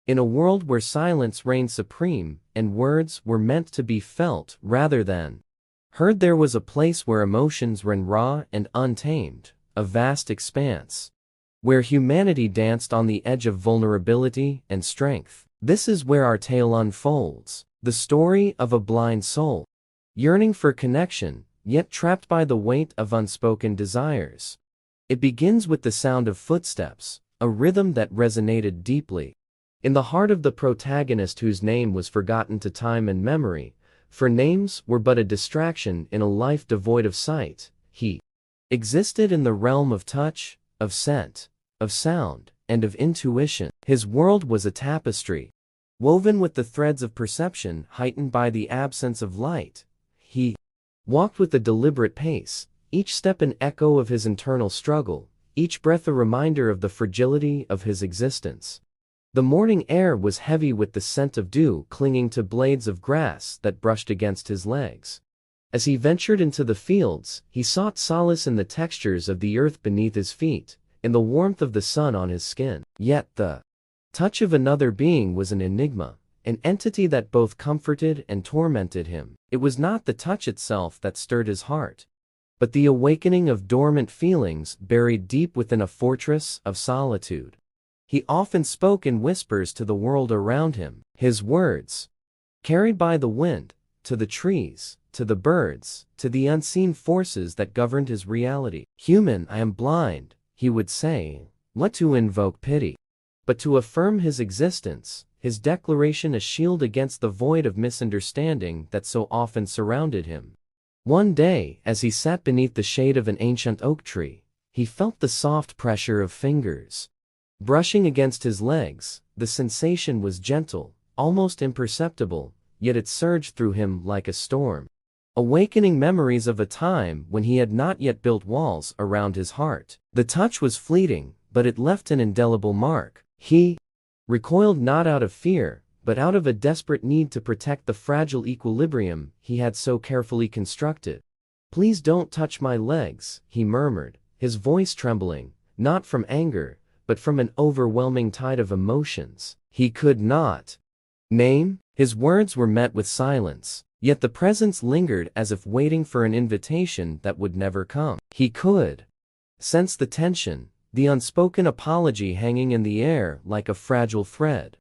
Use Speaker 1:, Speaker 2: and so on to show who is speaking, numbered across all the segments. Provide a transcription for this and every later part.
Speaker 1: In a world where silence reigned supreme and words were meant to be felt rather than heard, there was a place where emotions ran raw and untamed, a vast expanse where humanity danced on the edge of vulnerability and strength. This is where our tale unfolds, the story of a blind soul, yearning for connection, yet trapped by the weight of unspoken desires. It begins with the sound of footsteps, a rhythm that resonated deeply in the heart of the protagonist, whose name was forgotten to time and memory, for names were but a distraction in a life devoid of sight. He existed in the realm of touch, of scent, of sound, and of intuition. His world was a tapestry, woven with the threads of perception heightened by the absence of light. He walked with a deliberate pace, each step an echo of his internal struggle, each breath a reminder of the fragility of his existence. The morning air was heavy with the scent of dew clinging to blades of grass that brushed against his legs. As he ventured into the fields, he sought solace in the textures of the earth beneath his feet, in the warmth of the sun on his skin. Yet the touch of another being was an enigma, an entity that both comforted and tormented him. It was not the touch itself that stirred his heart, but the awakening of dormant feelings buried deep within a fortress of solitude. He often spoke in whispers to the world around him, his words carried by the wind, to the trees, to the birds, to the unseen forces that governed his reality. "Human, I am blind," he would say, not to invoke pity, but to affirm his existence, his declaration a shield against the void of misunderstanding that so often surrounded him. One day, as he sat beneath the shade of an ancient oak tree, he felt the soft pressure of fingers brushing against his legs. The sensation was gentle, almost imperceptible, yet it surged through him like a storm, awakening memories of a time when he had not yet built walls around his heart. The touch was fleeting, but it left an indelible mark. He recoiled not out of fear, but out of a desperate need to protect the fragile equilibrium he had so carefully constructed. "Please don't touch my legs," he murmured, his voice trembling, not from anger, but from an overwhelming tide of emotions he could not name. His words were met with silence, yet the presence lingered as if waiting for an invitation that would never come. He could sense the tension, the unspoken apology hanging in the air like a fragile thread.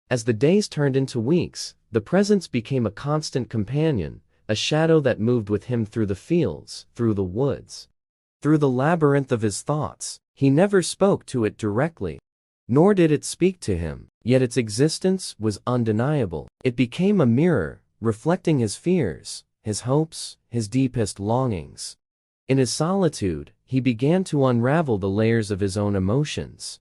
Speaker 1: As the days turned into weeks, the presence became a constant companion, a shadow that moved with him through the fields, through the woods, through the labyrinth of his thoughts. He never spoke to it directly, nor did it speak to him, yet its existence was undeniable. It became a mirror, reflecting his fears, his hopes, his deepest longings. In his solitude, he began to unravel the layers of his own emotions,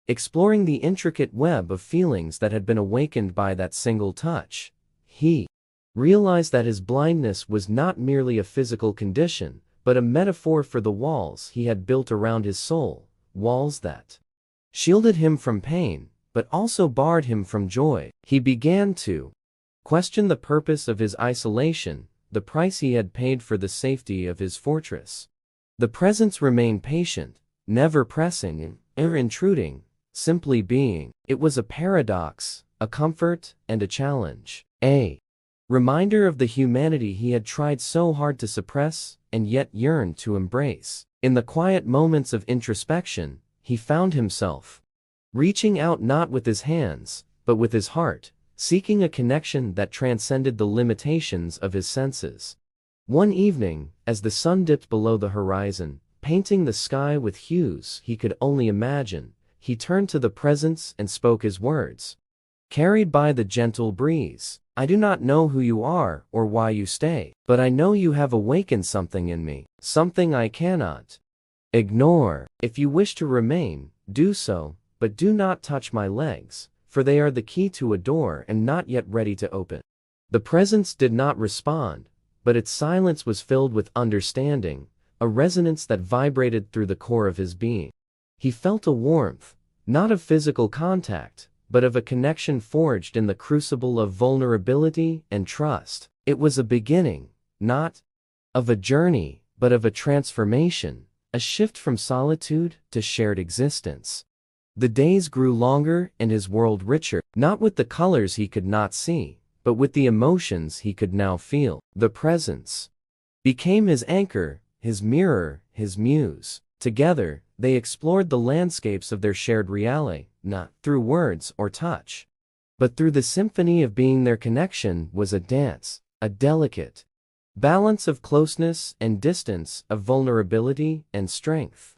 Speaker 1: exploring the intricate web of feelings that had been awakened by that single touch. He realized that his blindness was not merely a physical condition, but a metaphor for the walls he had built around his soul, walls that shielded him from pain, but also barred him from joy. He began to question the purpose of his isolation, the price he had paid for the safety of his fortress. The presence remained patient, never pressing or intruding, simply being. It was a paradox, a comfort, and a challenge. A reminder of the humanity he had tried so hard to suppress and yet yearned to embrace. In the quiet moments of introspection, he found himself reaching out not with his hands, but with his heart, seeking a connection that transcended the limitations of his senses. One evening, as the sun dipped below the horizon, painting the sky with hues he could only imagine, he turned to the presence and spoke his words, carried by the gentle breeze. "I do not know who you are or why you stay, but I know you have awakened something in me, something I cannot ignore. If you wish to remain, do so, but do not touch my legs, for they are the key to a door and not yet ready to open." The presence did not respond, but its silence was filled with understanding, a resonance that vibrated through the core of his being. He felt a warmth, not of physical contact, but of a connection forged in the crucible of vulnerability and trust. It was a beginning, not of a journey, but of a transformation, a shift from solitude to shared existence. The days grew longer and his world richer, not with the colors he could not see, but with the emotions he could now feel. The presence became his anchor, his mirror, his muse. Together, they explored the landscapes of their shared reality, not through words or touch, but through the symphony of being. Their connection was a dance, a delicate balance of closeness and distance, of vulnerability and strength.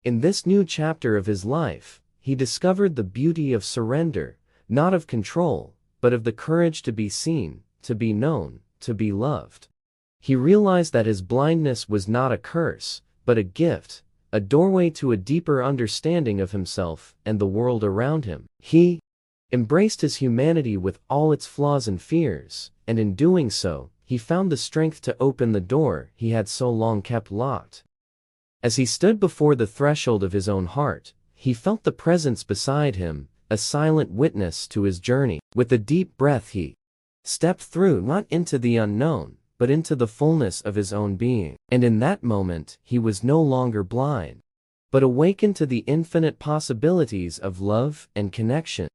Speaker 1: In this new chapter of his life, he discovered the beauty of surrender, not of control, but of the courage to be seen, to be known, to be loved. He realized that his blindness was not a curse, but a gift, a doorway to a deeper understanding of himself and the world around him. He embraced his humanity with all its flaws and fears, and in doing so, he found the strength to open the door he had so long kept locked. As he stood before the threshold of his own heart, he felt the presence beside him, a silent witness to his journey. With a deep breath he stepped through, not into the unknown, but into the fullness of his own being. And in that moment, he was no longer blind, but awakened to the infinite possibilities of love and connection.